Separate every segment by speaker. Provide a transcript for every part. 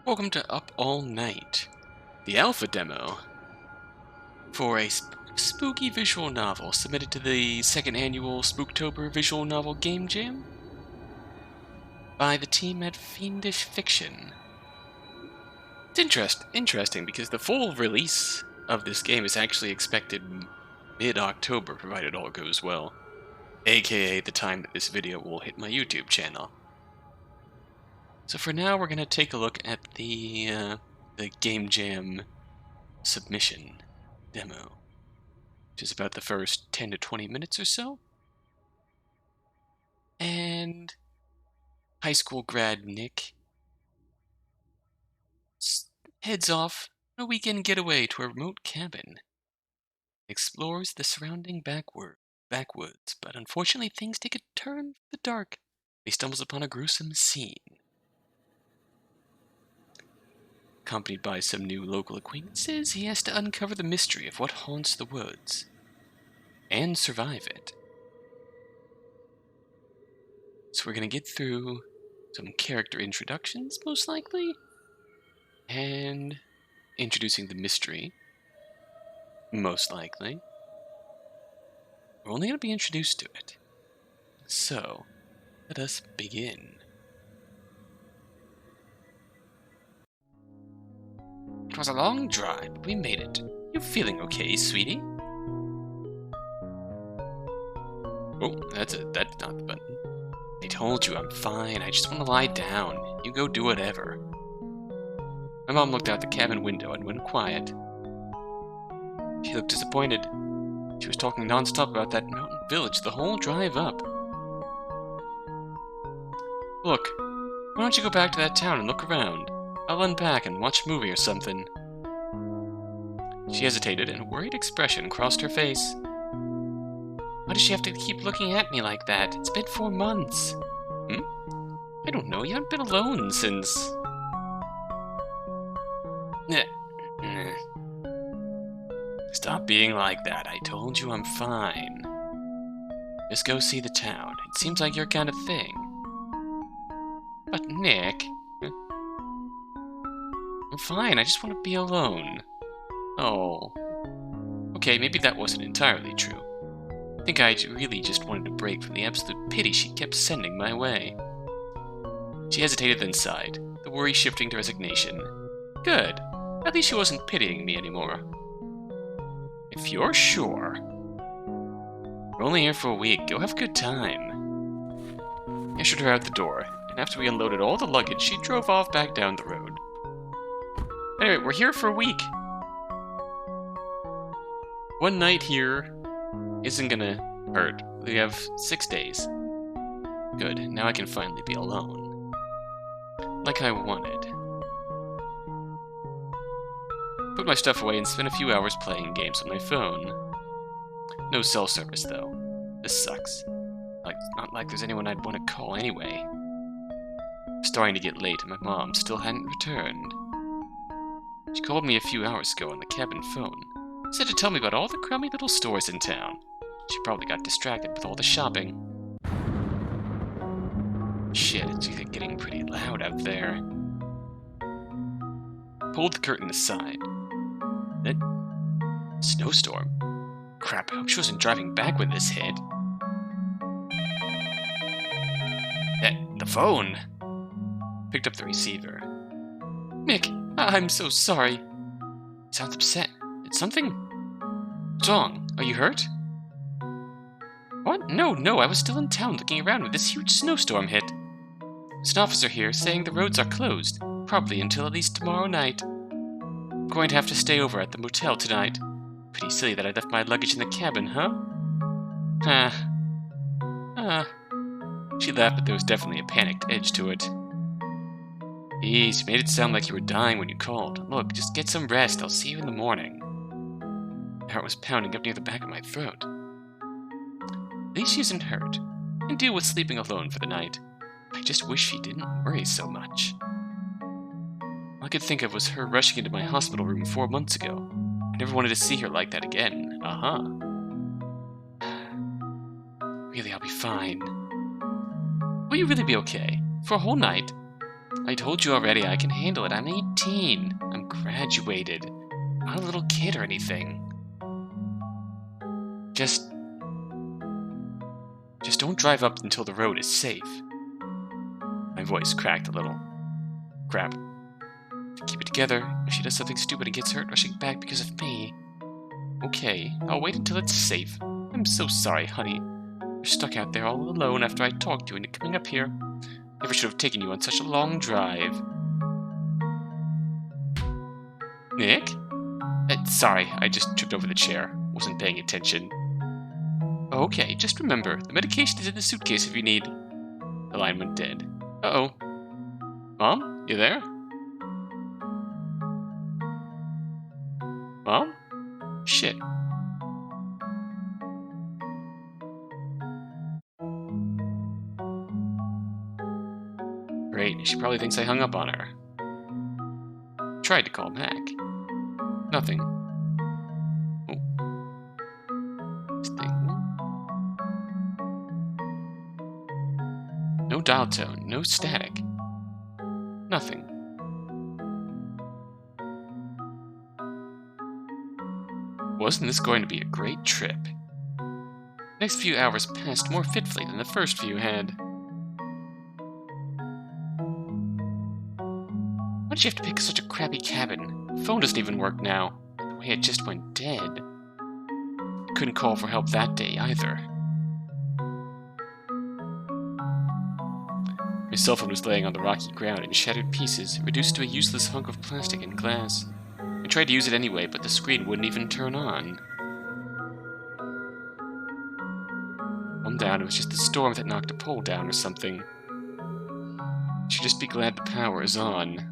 Speaker 1: Welcome to Up All Night, the alpha demo for a spooky visual novel submitted to the second annual Spooktober Visual Novel Game Jam by the team at Fiendish Fiction. It's interesting because the full release of this game is actually expected mid-October, provided all goes well, aka the time that this video will hit my YouTube channel. So for now, we're going to take a look at the Game Jam submission demo, which is about the first 10 to 20 minutes or so. And high school grad Nick heads off on a weekend getaway to a remote cabin. Explores the surrounding backwoods, but unfortunately things take a turn for the dark. He stumbles upon a gruesome scene. Accompanied by some new local acquaintances, he has to uncover the mystery of what haunts the woods and survive it. So we're going to get through some character introductions, most likely, and introducing the mystery, most likely. We're only going to be introduced to it. So, let us begin. It was a long drive, but we made it. You feeling okay, sweetie? Oh, that's not the button. I told you I'm fine. I just want to lie down. You go do whatever. My mom looked out the cabin window and went quiet. She looked disappointed. She was talking nonstop about that mountain village the whole drive up. Look, why don't you go back to that town and look around? I'll unpack and watch a movie or something. She hesitated, and a worried expression crossed her face. Why does she have to keep looking at me like that? It's been 4 months. I don't know, you haven't been alone since... Stop being like that. I told you I'm fine. Just go see the town. It seems like your kind of thing. But Nick... I'm fine, I just want to be alone. Oh. Okay, maybe that wasn't entirely true. I think I really just wanted a break from the absolute pity she kept sending my way. She hesitated, then sighed, the worry shifting to resignation. Good. At least she wasn't pitying me anymore. If you're sure. We're only here for a week. Go have a good time. I ushered her out the door, and after we unloaded all the luggage, she drove off back down the road. Anyway, we're here for a week. One night here isn't gonna hurt. We have 6 days. Good, now I can finally be alone. Like I wanted. Put my stuff away and spent a few hours playing games on my phone. No cell service, though. This sucks. Not like there's anyone I'd want to call anyway. It's starting to get late and my mom still hadn't returned. She called me a few hours ago on the cabin phone. Said to tell me about all the crummy little stores in town. She probably got distracted with all the shopping. Shit, it's getting pretty loud out there. Pulled the curtain aside. That snowstorm. Crap, I hope she wasn't driving back when this hit. The phone! Picked up the receiver. Nick, I'm so sorry. Sounds upset. Did something... What's wrong? Are you hurt? What? No, I was still in town looking around when this huge snowstorm hit. There's an officer here saying the roads are closed, probably until at least tomorrow night. I'm going to have to stay over at the motel tonight. Pretty silly that I left my luggage in the cabin, huh? She laughed, but there was definitely a panicked edge to it. Jeez, you made it sound like you were dying when you called. Look, just get some rest. I'll see you in the morning. My heart was pounding up near the back of my throat. At least she isn't hurt. I can deal with sleeping alone for the night. I just wish she didn't worry so much. All I could think of was her rushing into my hospital room 4 months ago. I never wanted to see her like that again. Really, I'll be fine. Will you really be okay? For a whole night? I told you already, I can handle it. I'm 18. I'm graduated. I'm not a little kid or anything. Just don't drive up until the road is safe. My voice cracked a little. Crap. To keep it together, if she does something stupid and gets hurt rushing back because of me. Okay, I'll wait until it's safe. I'm so sorry, honey. You're stuck out there all alone after I talked to you into coming up here. Never should have taken you on such a long drive. Nick? Sorry, I just tripped over the chair. Wasn't paying attention. Okay, just remember, the medication is in the suitcase if you need. The line went dead. Uh-oh. Mom? You there? Mom? Shit. Great, she probably thinks I hung up on her. Tried to call back. Nothing. Oh. This thing. No dial tone, no static. Nothing. Wasn't this going to be a great trip? The next few hours passed more fitfully than the first few had. Why did you have to pick such a crappy cabin? The phone doesn't even work now. The way it just went dead. I couldn't call for help that day either. My cell phone was laying on the rocky ground in shattered pieces, reduced to a useless hunk of plastic and glass. I tried to use it anyway, but the screen wouldn't even turn on. Calm down, it was just the storm that knocked a pole down or something. I should just be glad the power is on.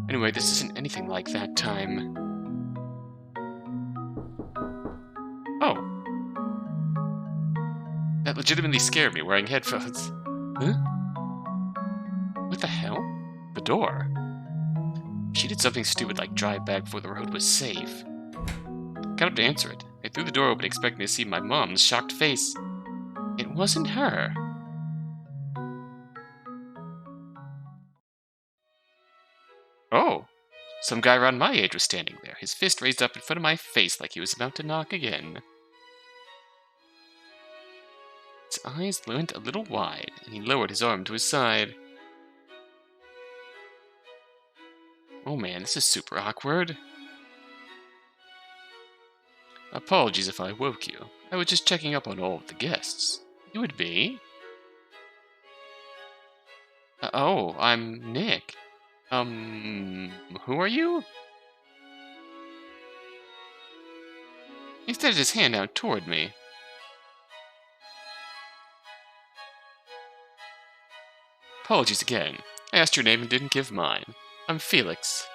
Speaker 1: Anyway, this isn't anything like that time. Oh. That legitimately scared me, wearing headphones. Huh? What the hell? The door. She did something stupid like drive back before the road was safe. Got up to answer it. I threw the door open expecting to see my mom's shocked face. It wasn't her. Oh, some guy around my age was standing there, his fist raised up in front of my face like he was about to knock again. His eyes went a little wide, and he lowered his arm to his side. Oh man, this is super awkward. Apologies if I woke you. I was just checking up on all of the guests. You would be? Oh, I'm Nick. Who are you? He extended his hand out toward me. Apologies again. I asked your name and didn't give mine. I'm Felix.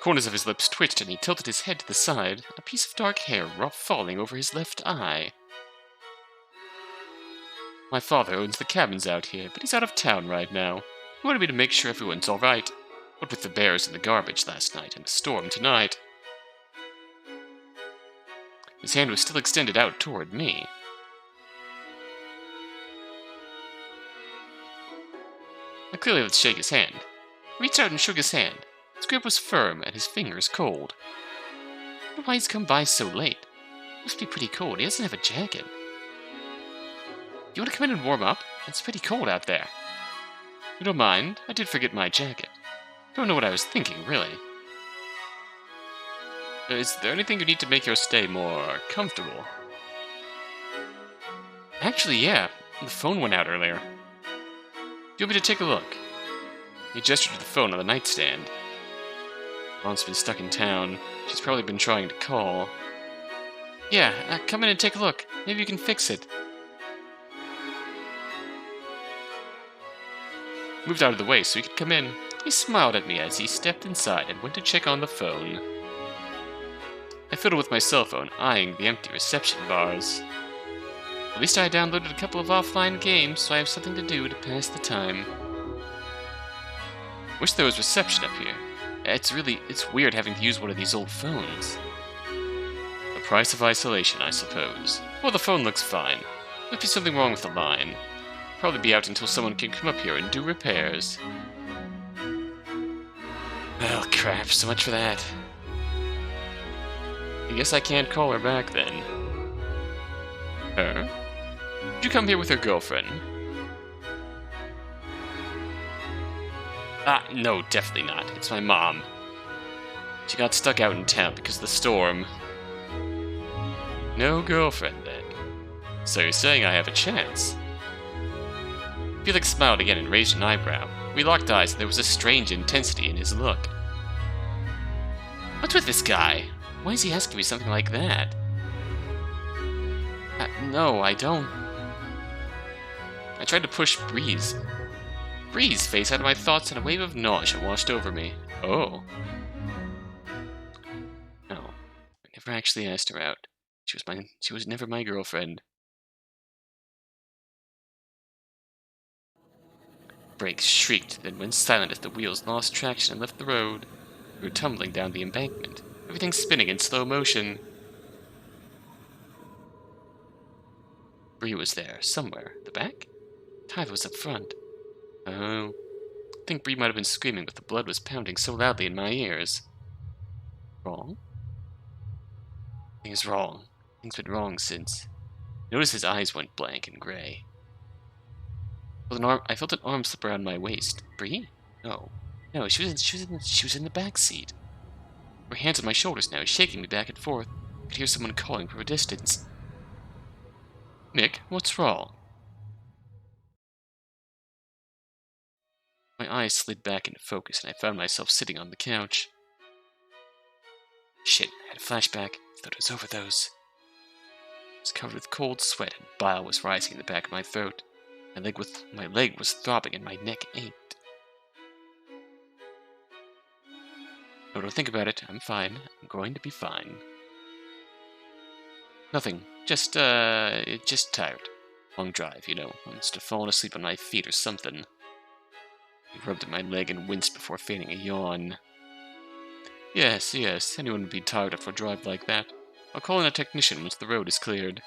Speaker 1: Corners of his lips twitched and he tilted his head to the side, a piece of dark hair falling over his left eye. My father owns the cabins out here, but he's out of town right now. He wanted me to make sure everyone's alright. What with the bears and the garbage last night and the storm tonight. His hand was still extended out toward me. I clearly let's shake his hand. I reached out and shook his hand. His grip was firm and his fingers cold. I wonder why he's come by so late. Must be pretty cold. He doesn't have a jacket. You want to come in and warm up? It's pretty cold out there. You don't mind? I did forget my jacket. Don't know what I was thinking, really. Is there anything you need to make your stay more comfortable? Actually, yeah. The phone went out earlier. Do you want me to take a look? He gestured to the phone on the nightstand. Mom's been stuck in town. She's probably been trying to call. Yeah, come in and take a look. Maybe you can fix it. Moved out of the way so he could come in. He smiled at me as he stepped inside and went to check on the phone. I fiddled with my cell phone, eyeing the empty reception bars. At least I downloaded a couple of offline games, so I have something to do to pass the time. Wish there was reception up here. It's weird having to use one of these old phones. The price of isolation, I suppose. Well, the phone looks fine. Must be something wrong with the line. Probably be out until someone can come up here and do repairs. Well, crap, so much for that. I guess I can't call her back then. Her? Did you come here with her girlfriend? Ah, no, definitely not. It's my mom. She got stuck out in town because of the storm. No girlfriend, then. So you're saying I have a chance? Felix smiled again and raised an eyebrow. We locked eyes and there was a strange intensity in his look. What's with this guy? Why is he asking me something like that? No, I don't. I tried to push Bree's face out of my thoughts and a wave of nausea washed over me. Oh. No, I never actually asked her out. She was never my girlfriend. Brakes shrieked, then went silent as the wheels lost traction and left the road. We were tumbling down the embankment, everything spinning in slow motion. Bree was there, somewhere. The back? Tyler was up front. Oh. I think Bree might have been screaming, but the blood was pounding so loudly in my ears. Wrong? Things wrong. Things went wrong since. Notice his eyes went blank and gray. I felt an arm slip around my waist. Bree? No. No, she was in the back seat. Her hands on my shoulders now, shaking me back and forth. I could hear someone calling from a distance. Nick, what's wrong? My eyes slid back into focus, and I found myself sitting on the couch. Shit, I had a flashback. Thought it was overdose. I was covered with cold sweat, and bile was rising in the back of my throat. My leg was throbbing, and my neck ached. No, don't think about it. I'm fine. I'm going to be fine. Nothing. Just tired. Long drive, you know. I must have fallen asleep on my feet or something. He rubbed at my leg and winced before feigning a yawn. Yes, anyone would be tired after a drive like that. I'll call in a technician once the road is cleared.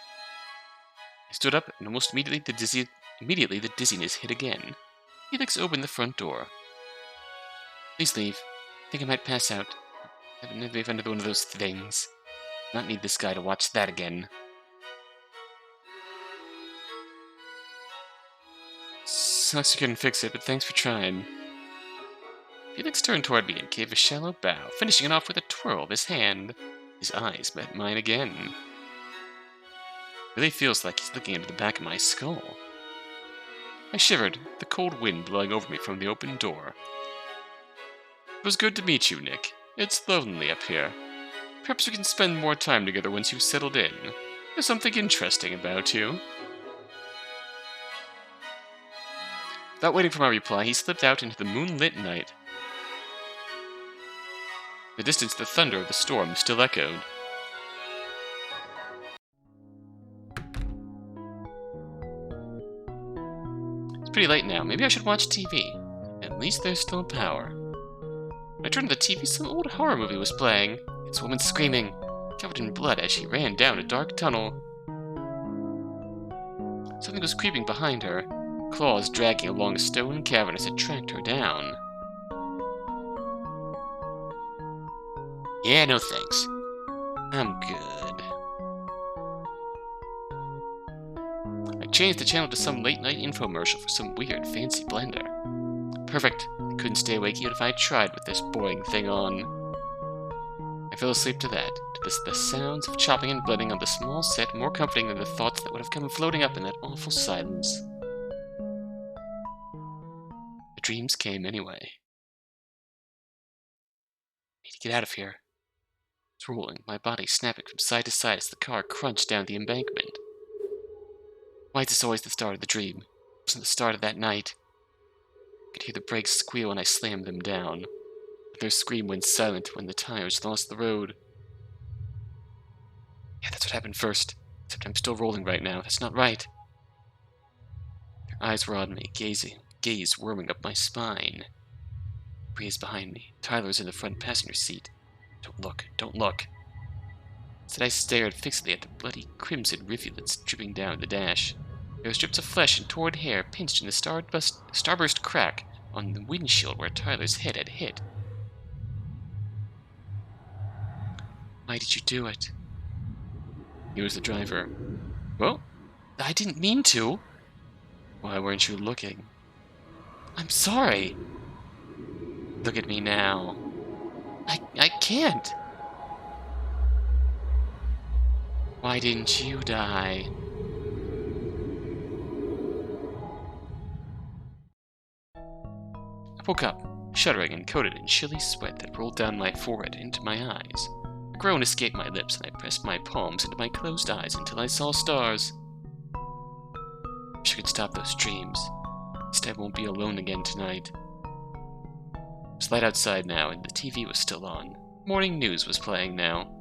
Speaker 1: I stood up, and almost immediately the dizziness hit again. Felix opened the front door. Please leave. I think I might pass out. I've never been under one of those things. Not need this guy to watch that again. Sucks you couldn't fix it, but thanks for trying. Felix turned toward me and gave a shallow bow, finishing it off with a twirl of his hand. His eyes met mine again. It really feels like he's looking into the back of my skull. I shivered, the cold wind blowing over me from the open door. It was good to meet you, Nick. It's lonely up here. Perhaps we can spend more time together once you've settled in. There's something interesting about you. Without waiting for my reply, he slipped out into the moonlit night. In the distance, the thunder of the storm still echoed. It's pretty late now. Maybe I should watch TV. At least there's still power. When I turned to the TV, some old horror movie was playing. This woman screaming, covered in blood as she ran down a dark tunnel. Something was creeping behind her, claws dragging along a stone cavern as it tracked her down. Yeah, no thanks. I'm good. I changed the channel to some late-night infomercial for some weird, fancy blender. Perfect. I couldn't stay awake even if I tried with this boring thing on. I fell asleep to that, to the sounds of chopping and blending on the small set more comforting than the thoughts that would have come floating up in that awful silence. The dreams came anyway. I need to get out of here. I was rolling, my body snapping from side to side as the car crunched down the embankment. Why is this always the start of the dream? It wasn't the start of that night. I could hear the brakes squeal when I slammed them down. But their scream went silent when the tires lost the road. Yeah, that's what happened first. Except I'm still rolling right now. That's not right. Their eyes were on me, gaze worming up my spine. Bree is behind me. Tyler's in the front passenger seat. Don't look, don't look. Instead I stared fixedly at the bloody crimson rivulets dripping down the dash. There were strips of flesh and torn hair pinched in the starburst crack on the windshield where Tyler's head had hit. Why did you do it? He was the driver. Well, I didn't mean to. Why weren't you looking? I'm sorry. Look at me now. I can't. Why didn't you die? I woke up, shuddering and coated in chilly sweat that rolled down my forehead into my eyes. A groan escaped my lips, and I pressed my palms into my closed eyes until I saw stars. I wish I could stop those dreams. Instead, I won't be alone again tonight. It was light outside now, and the TV was still on. Morning news was playing now.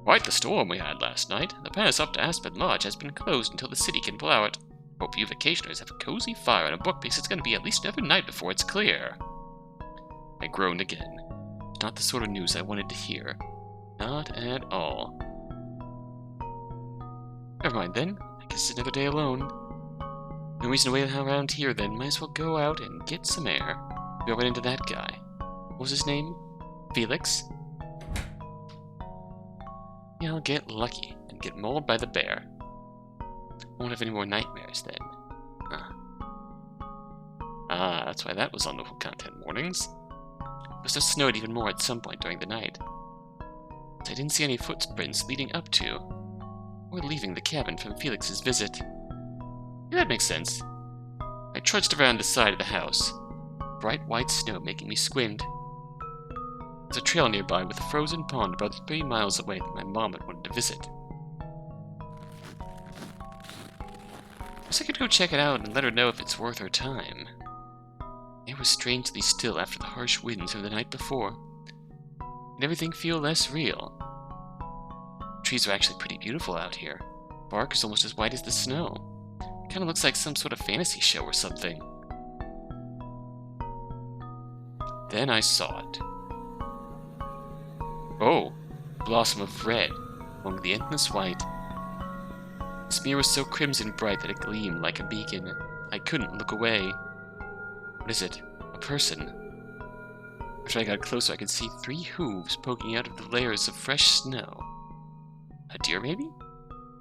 Speaker 1: Quite the storm we had last night. The pass up to Aspen Lodge has been closed until the city can plow it. Hope you vacationers have a cozy fire and a book because it's going to be at least another night before it's clear. I groaned again. It's not the sort of news I wanted to hear. Not at all. Never mind then. I guess it's another day alone. No reason to wait around here then. Might as well go out and get some air. Go right into that guy. What was his name? Felix? Yeah, I'll get lucky and get mauled by the bear. I won't have any more nightmares then. Ah, that's why that was on local content warnings. It must have snowed even more at some point during the night. I didn't see any footprints leading up to or leaving the cabin from Felix's visit. Yeah, that makes sense. I trudged around the side of the house, bright white snow making me squint. There's a trail nearby with a frozen pond about 3 miles away that my mom had wanted to visit. Guess I could go check it out and let her know if it's worth her time. The air was strangely still after the harsh winds of the night before, and everything felt less real. The trees are actually pretty beautiful out here. Bark is almost as white as the snow. Kinda looks like some sort of fantasy show or something. Then I saw it. Oh, blossom of red among the endless white. The smear was so crimson bright that it gleamed like a beacon. I couldn't look away. What is it? A person? After I got closer, I could see 3 hooves poking out of the layers of fresh snow. A deer, maybe?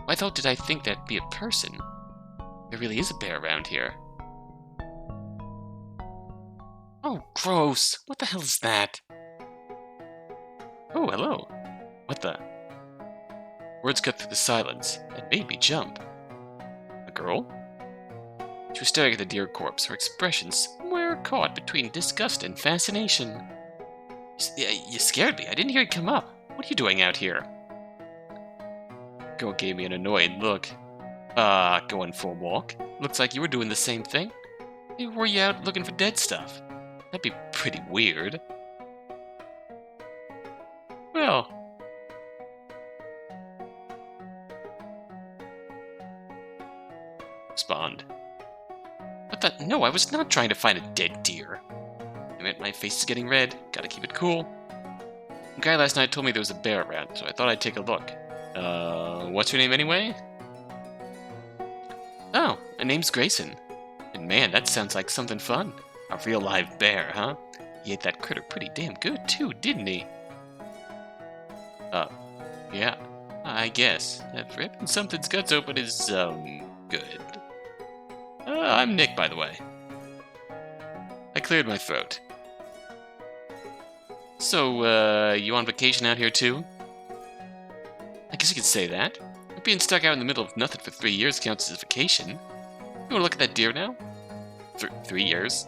Speaker 1: Why did I think that'd be a person? There really is a bear around here. Oh, gross! What the hell is that? Oh, hello. What the? Words cut through the silence. It made me jump. A girl? She was staring at the deer corpse, her expression somewhere caught between disgust and fascination. You scared me. I didn't hear you come up. What are you doing out here? The girl gave me an annoyed look. Going for a walk? Looks like you were doing the same thing. Maybe were you out looking for dead stuff? That'd be pretty weird. Well... Respond. What the? No, I was not trying to find a dead deer. I meant my face is getting red. Gotta keep it cool. The guy last night told me there was a bear around, so I thought I'd take a look. What's your name anyway? Oh, my name's Grayson. And man, that sounds like something fun. A real live bear, huh? He ate that critter pretty damn good too, didn't he? Yeah, I guess. Ripping something's guts open is, good. I'm Nick, by the way. I cleared my throat. So, you on vacation out here too? I guess you could say that. Being stuck out in the middle of nothing for 3 years counts as a vacation. You wanna look at that deer now? 3 years?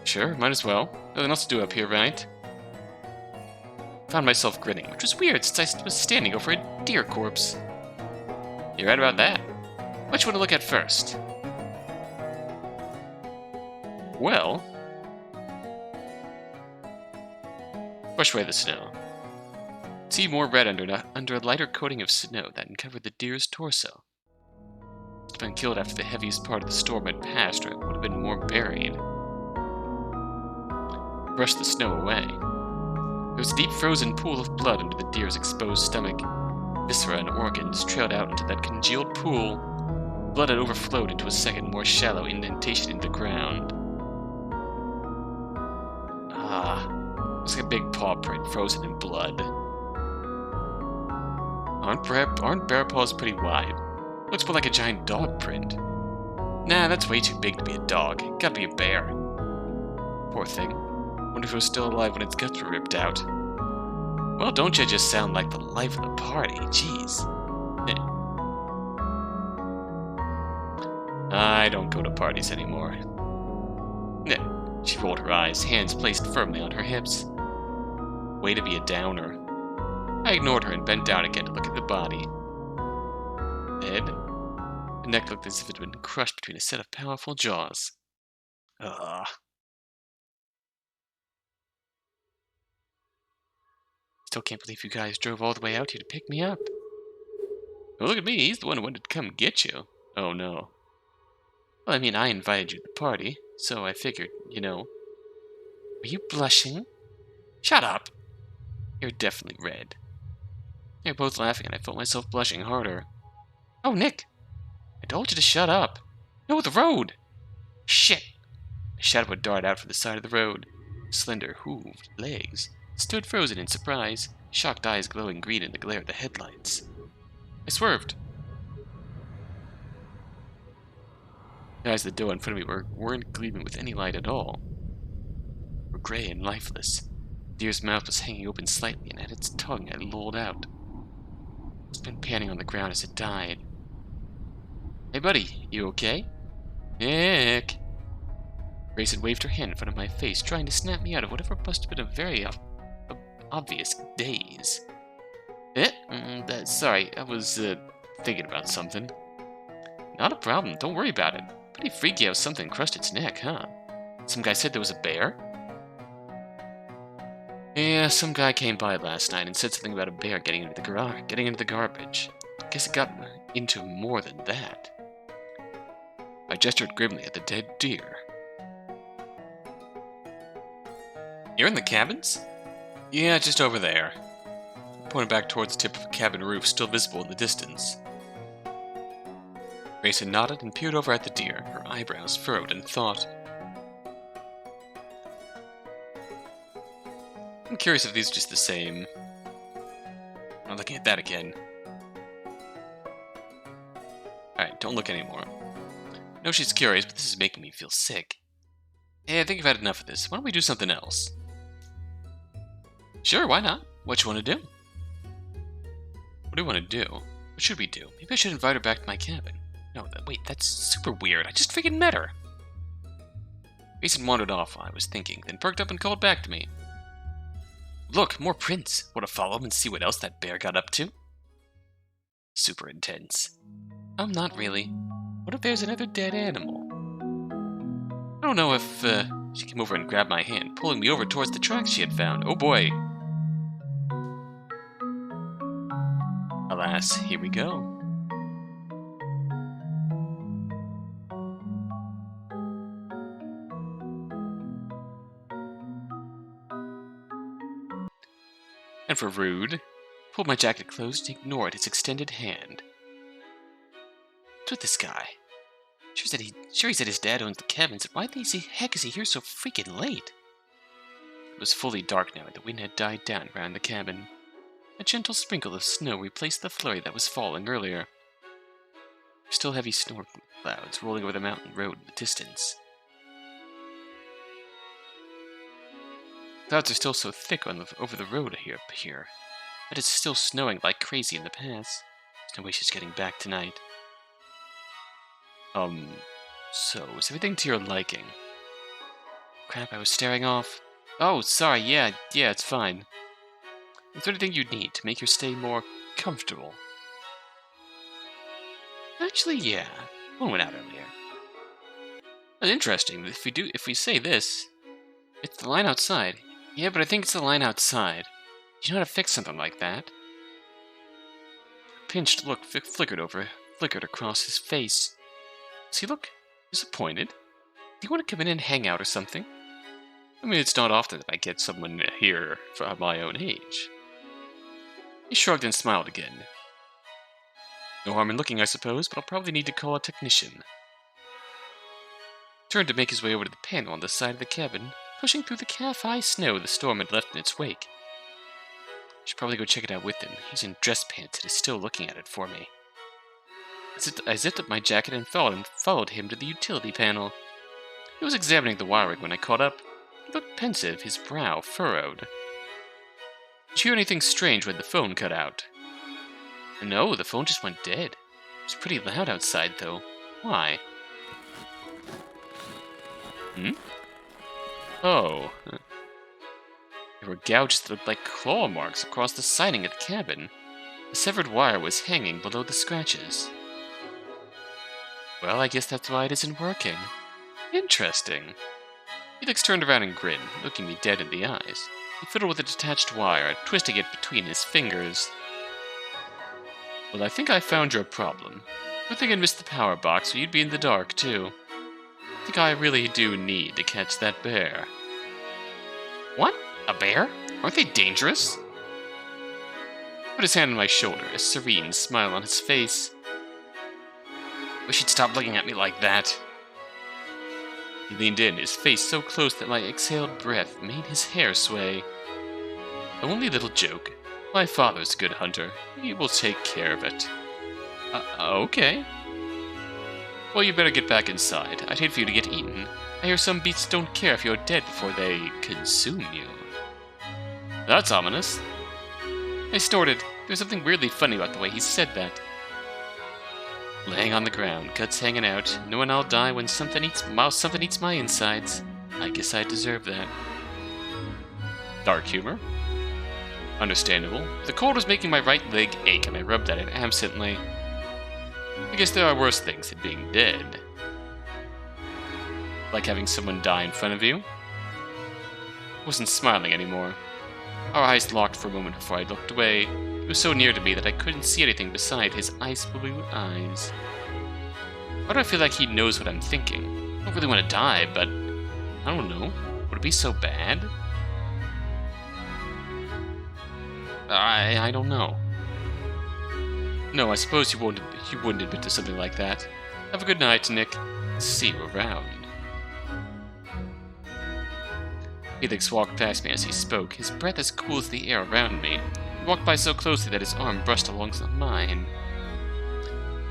Speaker 1: Sure, might as well. Nothing else to do up here, right? Found myself grinning, which was weird since I was standing over a deer corpse. You're right about that. What you want to look at first? Well... Brush away the snow. See more red under a lighter coating of snow that uncovered the deer's torso. It had been killed after the heaviest part of the storm had passed, or it would have been more buried. Brush the snow away. There was a deep frozen pool of blood under the deer's exposed stomach. Viscera and organs trailed out into that congealed pool. Blood had overflowed into a second, more shallow indentation in the ground. Ah, looks like a big paw print frozen in blood. Aren't bear paws pretty wide? Looks more like a giant dog print. Nah, that's way too big to be a dog. Gotta be a bear. Poor thing. Wonder if it was still alive when its guts were ripped out. Well, don't you just sound like the life of the party? Jeez. I don't go to parties anymore. She rolled her eyes, hands placed firmly on her hips. Way to be a downer. I ignored her and bent down again to look at the body. Dead? The neck looked as if it had been crushed between a set of powerful jaws. Ugh. Still can't believe you guys drove all the way out here to pick me up. Well, look at me, he's the one who wanted to come get you. Oh no. Well, I mean, I invited you to the party, so I figured, you know. Are you blushing? Shut up! You're definitely red. They were both laughing, and I felt myself blushing harder. Oh, Nick! I told you to shut up. No, the road! Shit! A shadow would dart out from the side of the road. Slender, hooved legs stood frozen in surprise, shocked eyes glowing green in the glare of the headlights. I swerved. The eyes of the doe in front of me weren't gleaming with any light at all. They were gray and lifeless. The deer's mouth was hanging open slightly, and at its tongue had lolled out. It's been panting on the ground as it died. Hey, buddy, you okay? Nick! Grace had waved her hand in front of my face, trying to snap me out of whatever must have been a very obvious daze. Sorry, I was thinking about something. Not a problem, don't worry about it. Pretty freaky how something crushed its neck, huh? Some guy said there was a bear? Yeah, some guy came by last night and said something about a bear getting into the garbage. Guess it got into more than that. I gestured grimly at the dead deer. You're in the cabins? Yeah, just over there. I pointed back towards the tip of a cabin roof still visible in the distance. Grayson nodded and peered over at the deer, her eyebrows furrowed in thought. I'm curious if these are just the same. I'm looking at that again. Alright, don't look anymore. No, she's curious, but this is making me feel sick. Hey, I think I've had enough of this. Why don't we do something else? Sure, why not? What you want to do? What do you want to do? What should we do? Maybe I should invite her back to my cabin. No, wait, that's super weird. I just freaking met her. Mason wandered off while I was thinking, then perked up and called back to me. Look, more prints. Want to follow him and see what else that bear got up to? Super intense. Not really. What if there's another dead animal? I don't know if, She came over and grabbed my hand, pulling me over towards the tracks she had found. Oh boy. Alas, here we go. And for rude, pulled my jacket close and ignored his extended hand. What's with this guy? Sure he said his dad owns the cabins, but why the heck is he here so freaking late? It was fully dark now, and the wind had died down around the cabin. A gentle sprinkle of snow replaced the flurry that was falling earlier. Still heavy snow clouds rolling over the mountain road in the distance. Clouds are still so thick over the road here, but it's still snowing like crazy in the pass. There's no way she's getting back tonight. So, is everything to your liking? Crap, I was staring off. Oh, sorry, yeah, it's fine. Is there anything you'd need to make your stay more comfortable? Actually, yeah. One went out earlier. That's interesting. If we say this, it's the line outside. Yeah, but I think it's the line outside. You know how to fix something like that? A pinched look flickered across his face. Does he look disappointed? Do you want to come in and hang out or something? I mean, it's not often that I get someone here from my own age. He shrugged and smiled again. No harm in looking, I suppose, but I'll probably need to call a technician. Turned to make his way over to the panel on the side of the cabin, pushing through the calf-high snow the storm had left in its wake. Should probably go check it out with him. He's in dress pants and is still looking at it for me. I zipped up my jacket and followed him to the utility panel. He was examining the wiring when I caught up. He looked pensive, his brow furrowed. Did you hear anything strange when the phone cut out? No, the phone just went dead. It was pretty loud outside, though. Why? Oh. There were gouges that looked like claw marks across the siding of the cabin. The severed wire was hanging below the scratches. Well, I guess that's why it isn't working. Interesting. Felix turned around and grinned, looking me dead in the eyes. He fiddled with a detached wire, twisting it between his fingers. Well, I think I found your problem. Good thing I missed the power box, or you'd be in the dark, too. I think I really do need to catch that bear. What? A bear? Aren't they dangerous? He put his hand on my shoulder, a serene smile on his face. Wish he'd stop looking at me like that. He leaned in, his face so close that my exhaled breath made his hair sway. Only little joke. My father's a good hunter. He will take care of it. Okay. Well, you better get back inside. I'd hate for you to get eaten. I hear some beasts don't care if you're dead before they consume you. That's ominous. I snorted. There's something weirdly funny about the way he said that. Laying on the ground, guts hanging out, knowing I'll die when something eats my insides. I guess I deserve that. Dark humor. Understandable. The cold was making my right leg ache and I rubbed at it absently. I guess there are worse things than being dead. Like having someone die in front of you? I wasn't smiling anymore. Our eyes locked for a moment before I looked away. He was so near to me that I couldn't see anything beside his ice blue eyes. Why do I feel like he knows what I'm thinking? I don't really want to die, but I don't know. Would it be so bad? I don't know. No, I suppose you wouldn't admit to something like that. Have a good night, Nick. See you around. Felix walked past me as he spoke, his breath as cool as the air around me. He walked by so closely that his arm brushed alongside mine.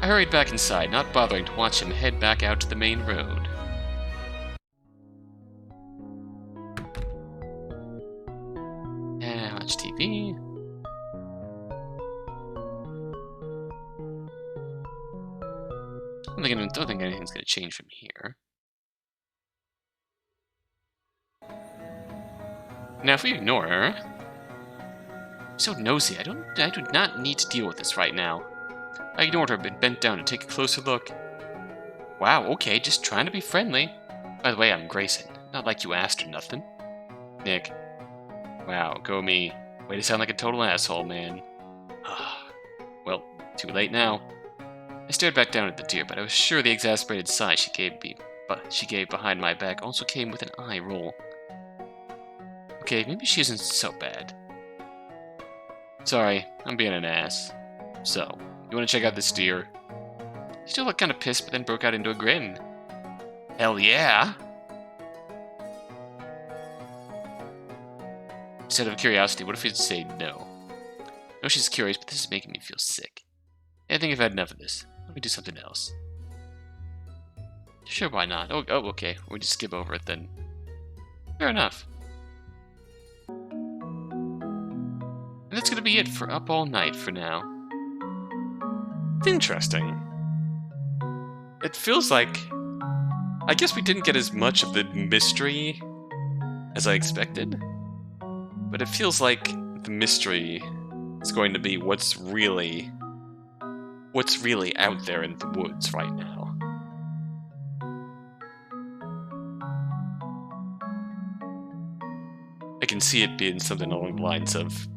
Speaker 1: I hurried back inside, not bothering to watch him head back out to the main road. Watch TV. I don't think anything's going to change from here. Now, if we ignore her... I'm so nosy. I do not need to deal with this right now. I ignored her, but bent down to take a closer look. Wow, okay, just trying to be friendly. By the way, I'm Grayson. Not like you asked or nothing. Nick. Wow, go me. Way to sound like a total asshole, man. Well, too late now. I stared back down at the deer, but I was sure the exasperated sigh she gave behind my back also came with an eye roll. Okay, maybe she isn't so bad. Sorry, I'm being an ass. So, you want to check out this deer? She still looked kind of pissed, but then broke out into a grin. Hell yeah! Instead of curiosity, what if you'd say no? I know she's curious, but this is making me feel sick. I think I've had enough of this. Let me do something else. Sure, why not? Oh, okay. We'll just skip over it then. Fair enough. And that's gonna be it for Up All Night for now. It's interesting. It feels like... I guess we didn't get as much of the mystery as I expected. But it feels like the mystery is going to be what's really out there in the woods right now. I can see it being something along the lines of,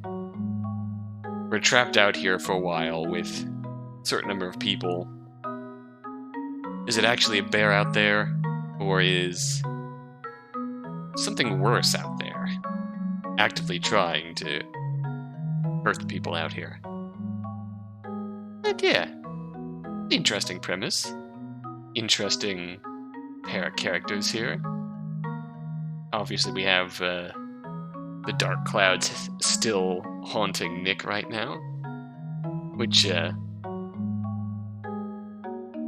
Speaker 1: we're trapped out here for a while with a certain number of people. Is it actually a bear out there? Or is something worse out there, actively trying to hurt the people out here? But yeah, Interesting premise. Interesting pair of characters here. Obviously, we have the dark clouds still haunting Nick right now, which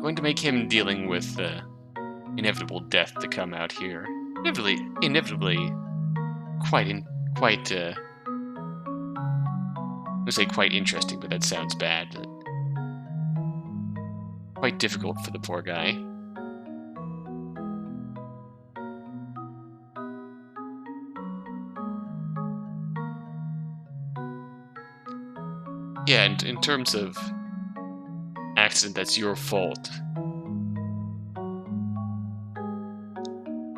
Speaker 1: going to make him dealing with inevitable death to come out here. Inevitably, quite. I'm gonna say quite interesting, but that sounds bad. Quite difficult for the poor guy. Yeah, and in terms of accident that's your fault,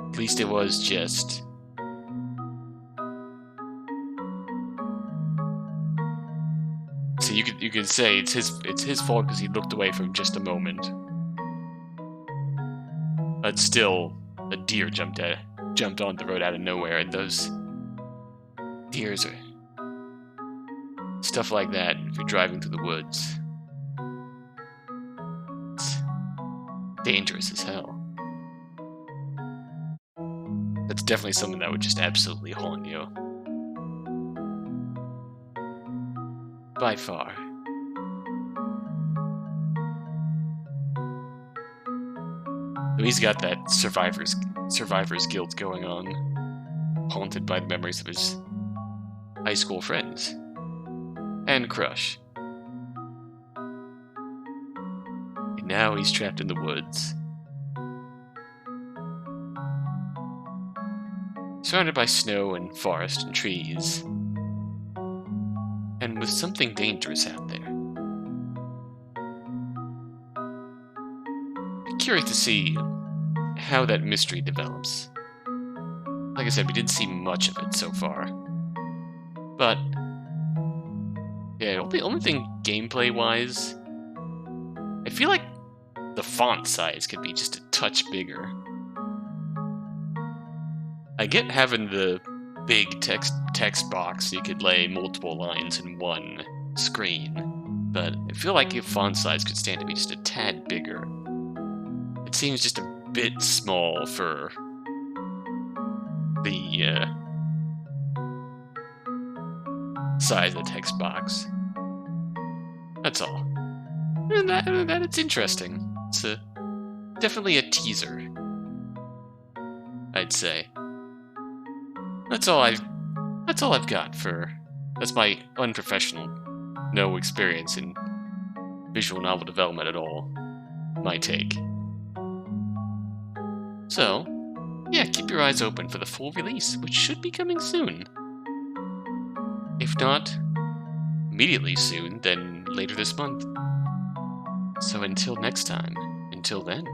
Speaker 1: at least it was just... So you could say it's his fault because he looked away for just a moment. But still, a deer jumped on the road out of nowhere, and those deers are stuff like that. If you're driving through the woods, it's dangerous as hell. That's definitely something that would just absolutely haunt you. By far. So he's got that survivor's guilt going on, haunted by the memories of his high school friends and crush. And now he's trapped in the woods, surrounded by snow and forest and trees, and with something dangerous out there. Curious to see how that mystery develops. Like I said, we didn't see much of it so far. But yeah, the only thing gameplay-wise, I feel like the font size could be just a touch bigger. I get having the big text box so you could lay multiple lines in one screen, but I feel like your font size could stand to be just a tad bigger. It seems just a bit small for the size of the text box. That's all. And that it's interesting. It's definitely a teaser, I'd say. That's all I've got for... That's my unprofessional, no experience in visual novel development at all. My take. So, yeah, keep your eyes open for the full release, which should be coming soon. If not immediately soon, then later this month. So until next time, until then...